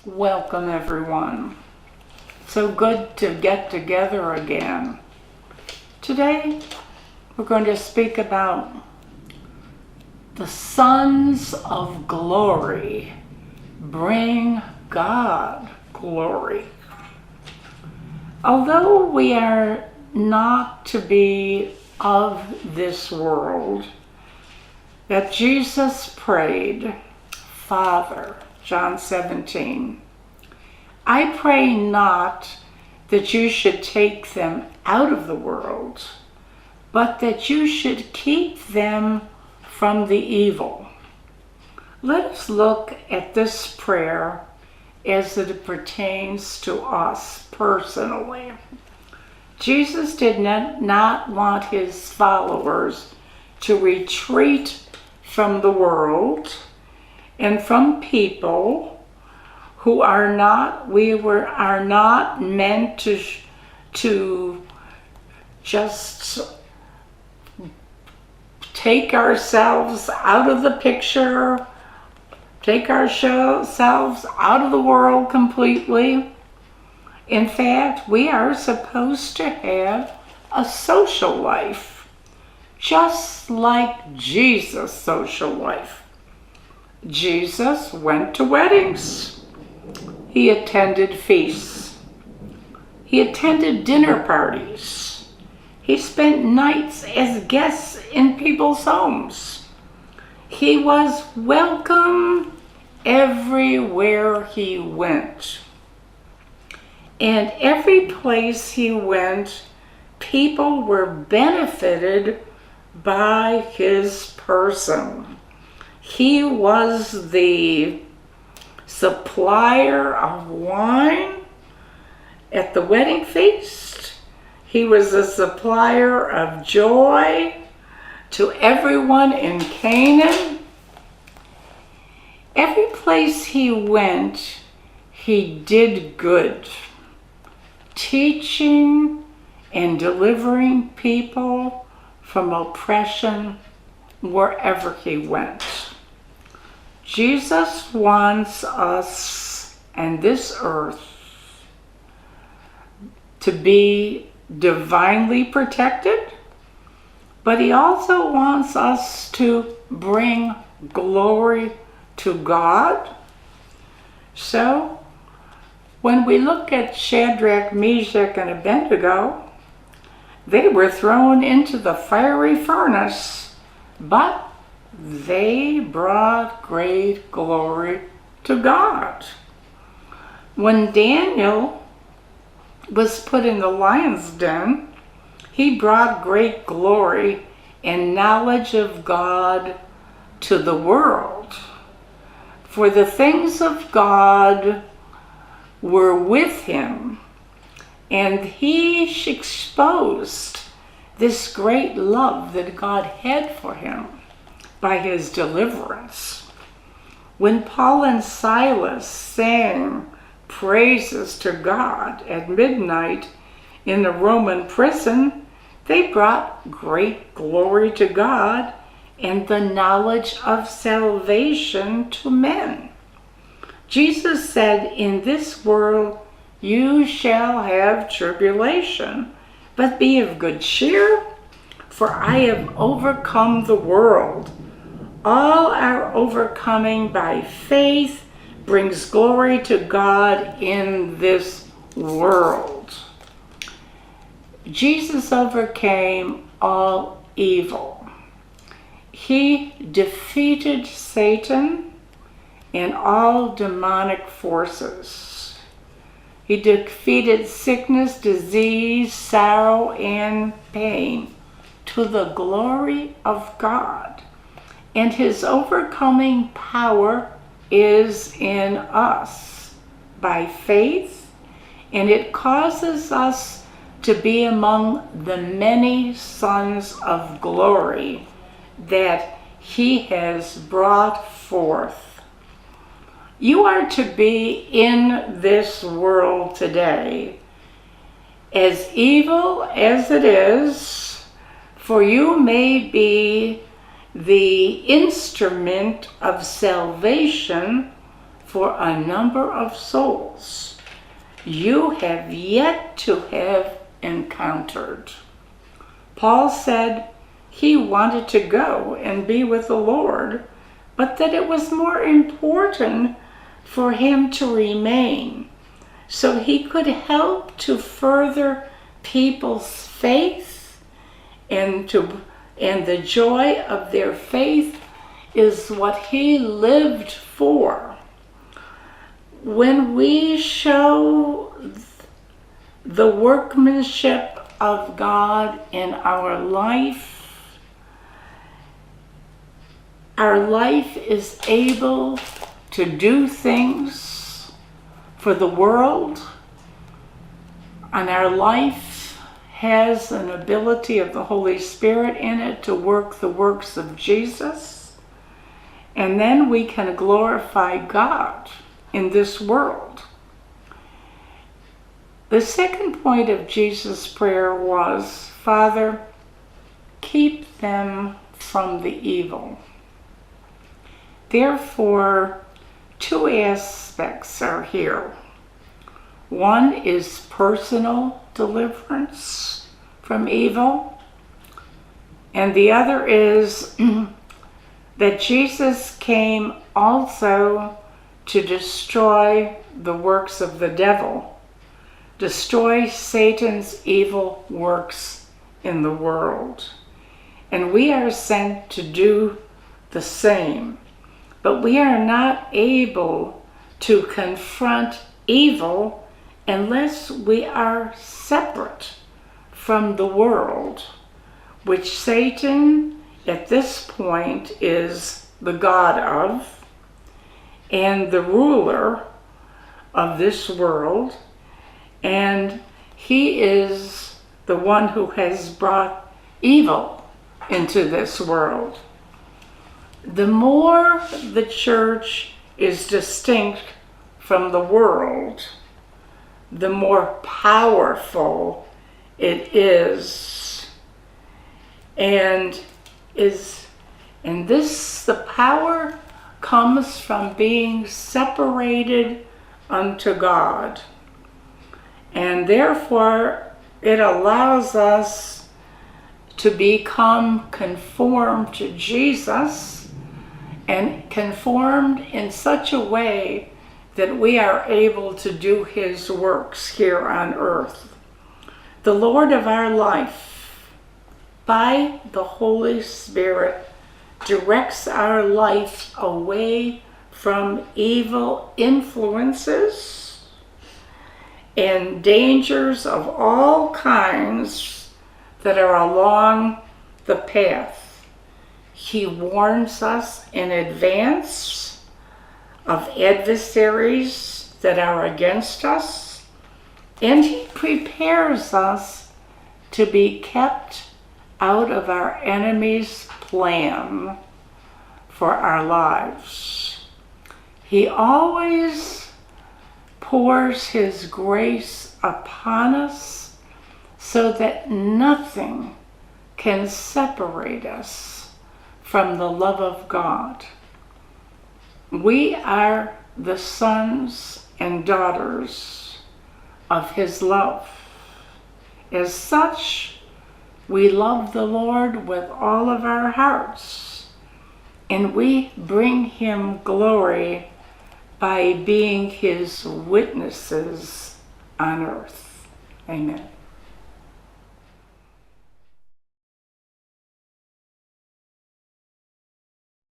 Welcome everyone. So good to get together again. Today we're going to speak about the sons of glory bring God glory. Although we are not to be of this world, that Jesus prayed, Father, John 17, I pray not that you should take them out of the world, but that you should keep them from the evil. Let us look at this prayer as it pertains to us personally. Jesus did not want his followers to retreat from the world and from people who are not meant to just take ourselves out of the picture, take ourselves out of the world completely. In fact, we are supposed to have a social life, just like Jesus' social life. Jesus went to weddings. He attended feasts. He attended dinner parties. He spent nights as guests in people's homes. He was welcome everywhere he went. And every place he went, people were benefited by his person. He was the supplier of wine at the wedding feast. He was the supplier of joy to everyone in Canaan. Every place he went, he did good, teaching and delivering people from oppression wherever he went. Jesus wants us and this earth to be divinely protected, but he also wants us to bring glory to God. So, when we look at Shadrach, Meshach, and Abednego, they were thrown into the fiery furnace, but they brought great glory to God. When Daniel was put in the lion's den, he brought great glory and knowledge of God to the world. For the things of God were with him, and he exposed this great love that God had for him by his deliverance. When Paul and Silas sang praises to God at midnight in the Roman prison, they brought great glory to God and the knowledge of salvation to men. Jesus said, in this world you shall have tribulation, but be of good cheer, for I have overcome the world. All our overcoming by faith brings glory to God in this world. Jesus overcame all evil. He defeated Satan and all demonic forces. He defeated sickness, disease, sorrow, and pain to the glory of God. And his overcoming power is in us by faith, and it causes us to be among the many sons of glory that he has brought forth. You are to be in this world today, as evil as it is, for you may be the instrument of salvation for a number of souls you have yet to have encountered. Paul said he wanted to go and be with the Lord, but that it was more important for him to remain so he could help to further people's faith and the joy of their faith is what he lived for. When we show the workmanship of God in our life is able to do things for the world, and our life has an ability of the Holy Spirit in it to work the works of Jesus, and then we can glorify God in this world. The second point of Jesus' prayer was, Father, keep them from the evil. Therefore, two aspects are here. One is personal deliverance from evil, and the other is that Jesus came also to destroy the works of the devil, destroy Satan's evil works in the world. And we are sent to do the same. But we are not able to confront evil unless we are separate from the world, which Satan at this point is the god of and the ruler of this world, and he is the one who has brought evil into this world. The more the church is distinct from the world, the more powerful it is. And the power comes from being separated unto God. And therefore, it allows us to become conformed to Jesus, and conformed in such a way that we are able to do his works here on earth. The Lord of our life, by the Holy Spirit, directs our life away from evil influences and dangers of all kinds that are along the path. He warns us in advance of adversaries that are against us, and he prepares us to be kept out of our enemy's plan for our lives. He always pours his grace upon us so that nothing can separate us from the love of God. We are the sons and daughters of his love. As such, we love the Lord with all of our hearts, and we bring him glory by being his witnesses on earth. Amen.